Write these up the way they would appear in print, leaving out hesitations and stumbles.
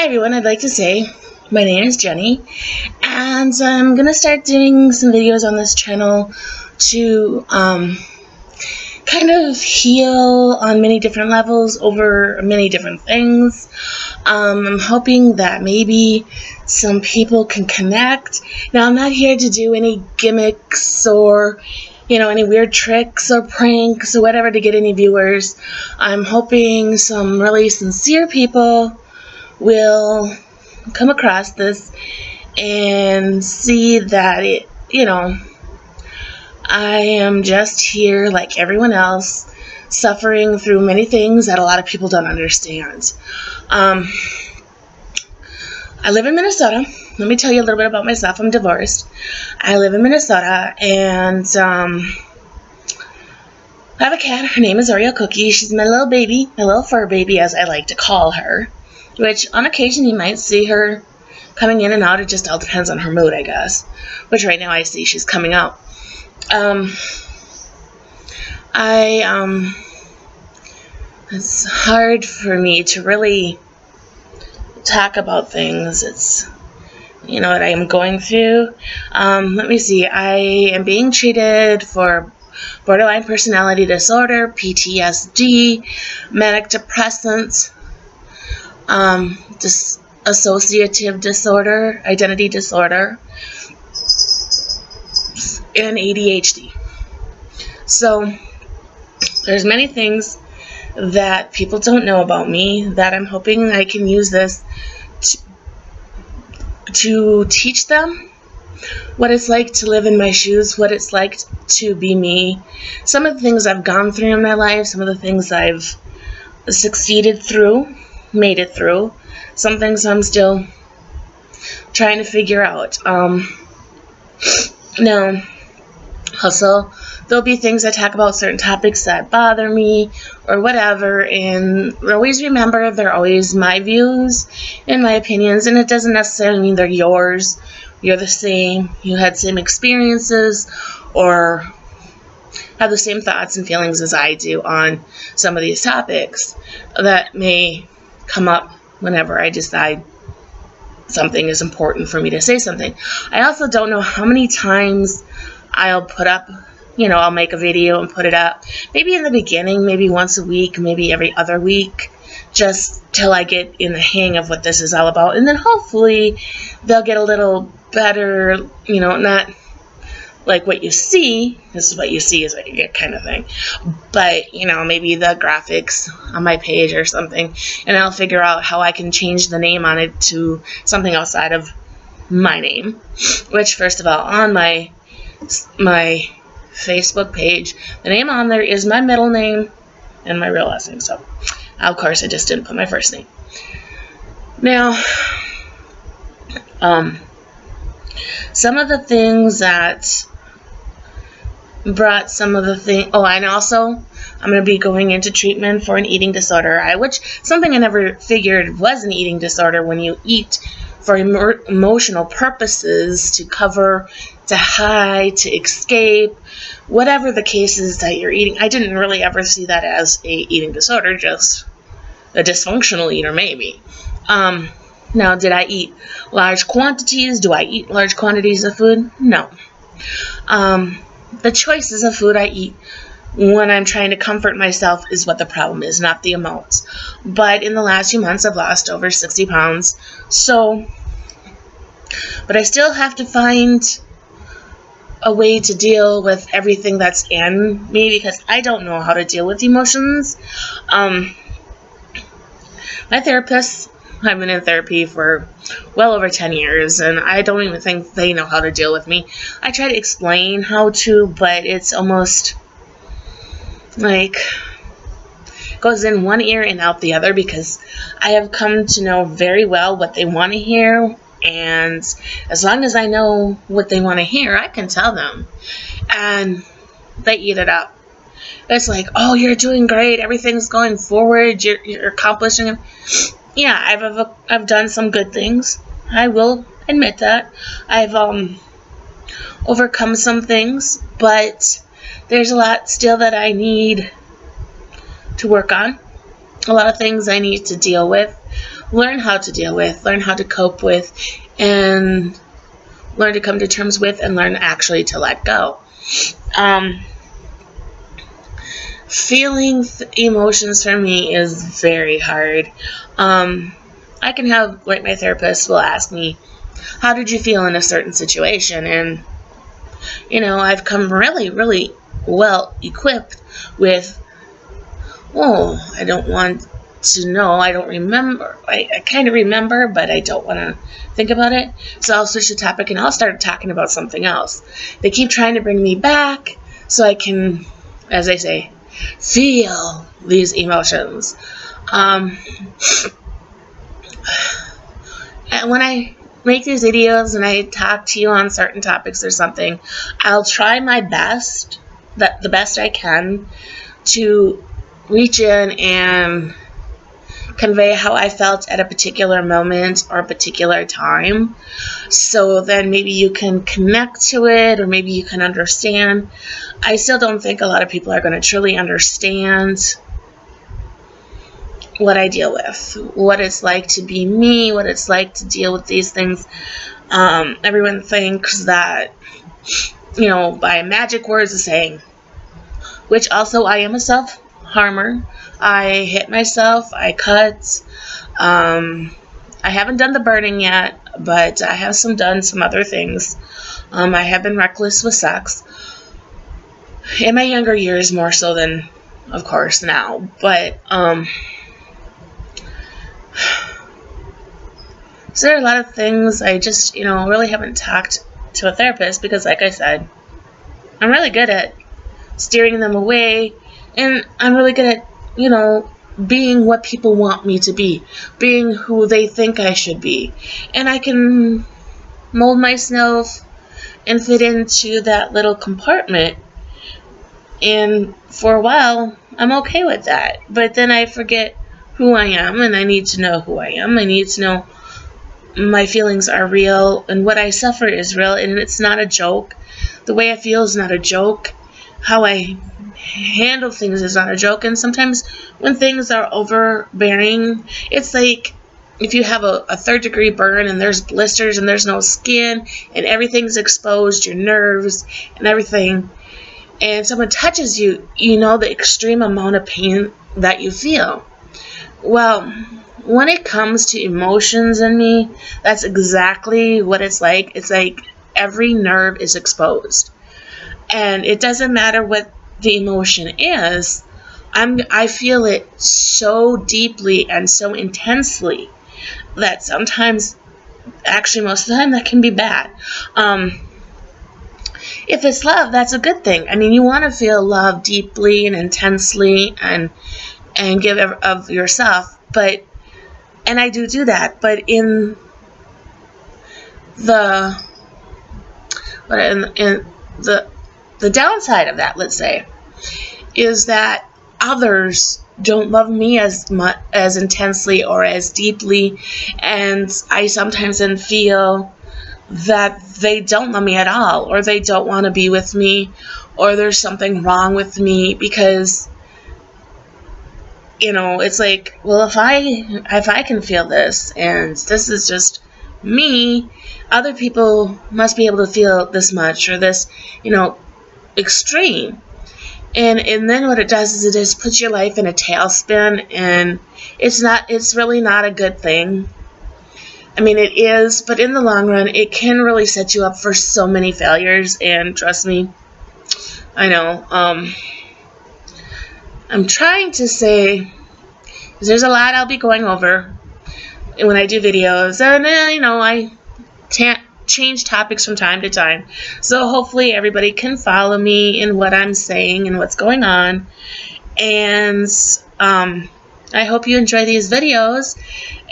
Hi everyone, I'd like to say my name is Jenny, and I'm going to start doing some videos on this channel to kind of heal on many different levels over many different things. I'm hoping that maybe some people can connect. Now, I'm not here to do any gimmicks or any weird tricks or pranks or whatever to get any viewers. I'm hoping some really sincere people will come across this and see that I am just here like everyone else, suffering through many things that a lot of people don't understand. I live in Minnesota. Let me tell you a little bit about myself. I'm divorced. I live in Minnesota, and I have a cat. Her name is Oreo Cookie. She's my little baby, my little fur baby, as I like to call her, which on occasion you might see her coming in and out. It just all depends on her mood, I guess, which right now I see she's coming out. It's hard for me to really talk about things. It's what I am going through. Let me see. I am being treated for borderline personality disorder, PTSD, manic depressant, dissociative disorder, identity disorder, and ADHD. So there's many things that people don't know about me that I'm hoping I can use this to teach them what it's like to live in my shoes, what it's like to be me, some of the things I've gone through in my life, some of the things I've succeeded through, made it through, some things I'm still trying to figure out. Now, also, there'll be things that talk about certain topics that bother me or whatever, and always remember they're always my views and my opinions, and it doesn't necessarily mean they're yours. You're the same, you had same experiences or have the same thoughts and feelings as I do on some of these topics that may come up whenever I decide something is important for me to say something. I also don't know how many times I'll put up, I'll make a video and put it up. Maybe in the beginning, maybe once a week, maybe every other week, just till I get in the hang of what this is all about. And then hopefully they'll get a little better, not like what you see, this is what you see is what you get kind of thing. But, maybe the graphics on my page or something, and I'll figure out how I can change the name on it to something outside of my name. Which, first of all, on my Facebook page, the name on there is my middle name and my real last name. So, of course, I just didn't put my first name. Now, some of the things that brought some of the things. Oh, and also, I'm going to be going into treatment for an eating disorder. Which something I never figured was an eating disorder when you eat for emotional purposes, to cover, to hide, to escape, whatever the case is that you're eating. I didn't really ever see that as a eating disorder, just a dysfunctional eater maybe. Now, did I eat large quantities? Do I eat large quantities of food? No. The choices of food I eat when I'm trying to comfort myself is what the problem is, not the amounts. But in the last few months, I've lost over 60 pounds. But I still have to find a way to deal with everything that's in me, because I don't know how to deal with emotions. My therapist, I've been in therapy for well over 10 years, and I don't even think they know how to deal with me. I try to explain how to, but it's almost like goes in one ear and out the other, because I have come to know very well what they want to hear, and as long as I know what they want to hear, I can tell them, and they eat it up. It's like, oh, you're doing great, everything's going forward, you're accomplishing it. Yeah, I've done some good things. I will admit that. I've overcome some things, but there's a lot still that I need to work on. A lot of things I need to deal with. learn how to deal with, learn how to cope with, and learn to come to terms with, and learn actually to let go. Feeling emotions for me is very hard. I can have, like, my therapist will ask me, how did you feel in a certain situation? And, I've come really, really well equipped with, I don't want to know. I don't remember. I kind of remember, but I don't want to think about it. So I'll switch the topic and I'll start talking about something else. They keep trying to bring me back so I can, as I say, feel these emotions. And when I make these videos and I talk to you on certain topics or something, I'll try my best, the best I can, to reach in and convey how I felt at a particular moment or a particular time. So then maybe you can connect to it, or maybe you can understand. I still don't think a lot of people are going to truly understand what I deal with, what it's like to be me, what it's like to deal with these things. Everyone thinks that, by magic words of saying, which also I am a self-harmer. I hit myself, I cut. I haven't done the burning yet, but I have done some other things. I have been reckless with sex. In my younger years, more so than, of course, now. But, so there are a lot of things I just, really haven't talked to a therapist because, like I said, I'm really good at steering them away, and I'm really good at, being what people want me to be, being who they think I should be. And I can mold myself and fit into that little compartment. And for a while, I'm okay with that. But then I forget who I am, and I need to know who I am. I need to know my feelings are real, and what I suffer is real, and it's not a joke. The way I feel is not a joke. How I handle things is not a joke. And sometimes when things are overbearing, it's like if you have a 3rd-degree burn and there's blisters and there's no skin and everything's exposed, your nerves and everything, and someone touches you, the extreme amount of pain that you feel. Well, when it comes to emotions in me, that's exactly what it's like. It's like every nerve is exposed. And it doesn't matter what the emotion is, I feel it so deeply and so intensely that sometimes, actually most of the time, that can be bad. If it's love, that's a good thing. I mean, you want to feel love deeply and intensely and give of yourself, and I do that, but in the downside of that, let's say, is that others don't love me as much, as intensely, or as deeply, and I sometimes then feel that they don't love me at all, or they don't want to be with me, or there's something wrong with me, because it's like, well, if I can feel this, and this is just me, other people must be able to feel this much, or this, extreme. And then what it does is it just puts your life in a tailspin, and it's really not a good thing. I mean, it is, but in the long run, it can really set you up for so many failures, and trust me, I know. I'm trying to say, because there's a lot I'll be going over when I do videos, and I change topics from time to time, so hopefully everybody can follow me in what I'm saying and what's going on. And I hope you enjoy these videos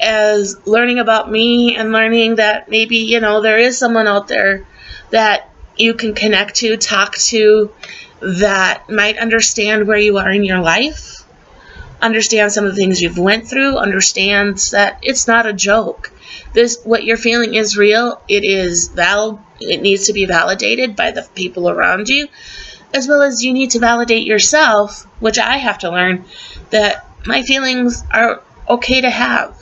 as learning about me, and learning that maybe there is someone out there that you can connect to, talk to, that might understand where you are in your life, understand some of the things you've went through, understands that it's not a joke. What you're feeling is real. It is valid. It needs to be validated by the people around you, as well as you need to validate yourself, which I have to learn, that my feelings are okay to have.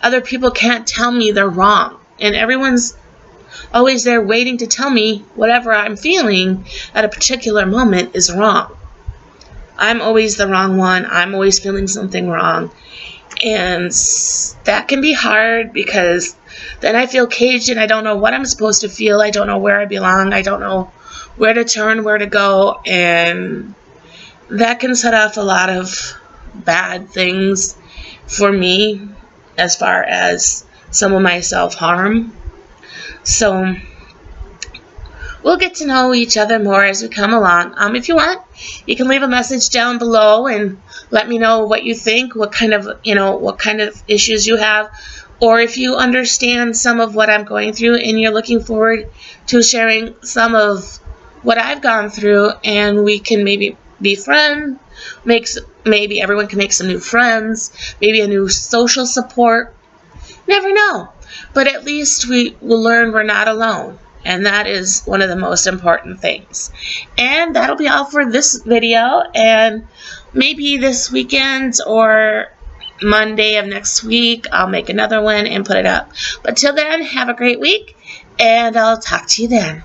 other people can't tell me they're wrong. And everyone's always there waiting to tell me whatever I'm feeling at a particular moment is wrong. I'm always the wrong one. I'm always feeling something wrong. And that can be hard because then I feel caged and I don't know what I'm supposed to feel. I don't know where I belong. I don't know where to turn, where to go. And that can set off a lot of bad things for me as far as some of my self-harm. So we'll get to know each other more as we come along. If you want, you can leave a message down below and let me know what you think, what kind of issues you have, or if you understand some of what I'm going through and you're looking forward to sharing some of what I've gone through, and we can maybe be friends, maybe everyone can make some new friends, maybe a new social support. Never know. But at least we will learn we're not alone. And that is one of the most important things. And that'll be all for this video. And maybe this weekend or Monday of next week, I'll make another one and put it up. But till then, have a great week. And I'll talk to you then.